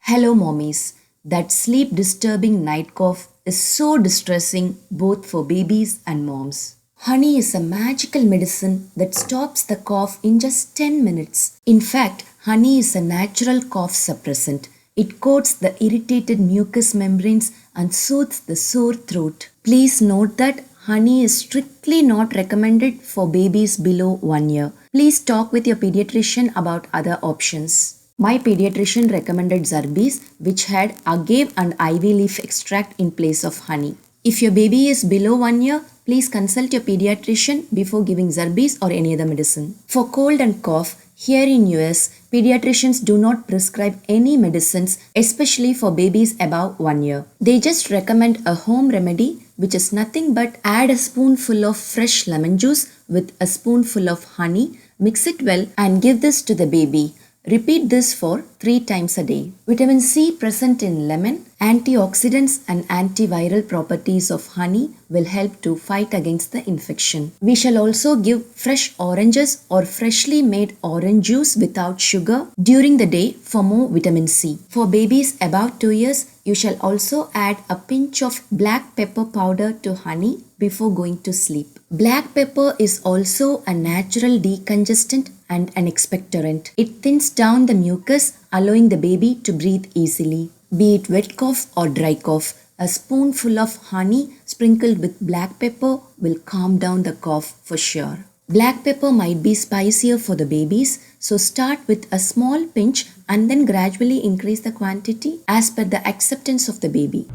Hello, mommies. That sleep disturbing night cough is so distressing both for babies and moms. Honey is a magical medicine that stops the cough in just 10 minutes. In fact, honey is a natural cough suppressant. It coats the irritated mucous membranes and soothes the sore throat. Please note that honey is strictly not recommended for babies below 1 year. Please talk with your pediatrician about other options. My pediatrician recommended Zarbis, which had agave and ivy leaf extract in place of honey. If your baby is below 1 year, please consult your pediatrician before giving Zarbis or any other medicine. For cold and cough, here in US, pediatricians do not prescribe any medicines, especially for babies above 1 year. They just recommend a home remedy, which is nothing but add a spoonful of fresh lemon juice with a spoonful of honey, mix it well and give this to the baby. Repeat this for 3 times a day. Vitamin C present in lemon, antioxidants and antiviral properties of honey will help to fight against the infection. We shall also give fresh oranges or freshly made orange juice without sugar during the day for more vitamin C. For babies above 2 years, you shall also add a pinch of black pepper powder to honey before going to sleep. Black pepper is also a natural decongestant and an expectorant. It thins down the mucus, allowing the baby to breathe easily. Be it wet cough or dry cough, a spoonful of honey sprinkled with black pepper will calm down the cough for sure. Black pepper might be spicier for the babies, so start with a small pinch and then gradually increase the quantity as per the acceptance of the baby.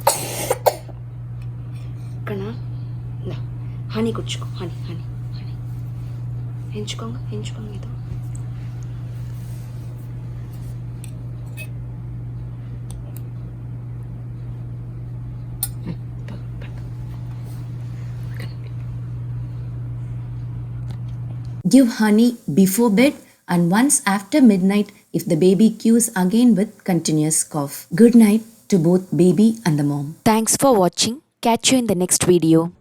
Honey kuchko, honey. Henchukonga idu. Give honey before bed and once after midnight if the baby cues again with continuous cough. Good night to both baby and the mom. Thanks for watching. Catch you in the next video.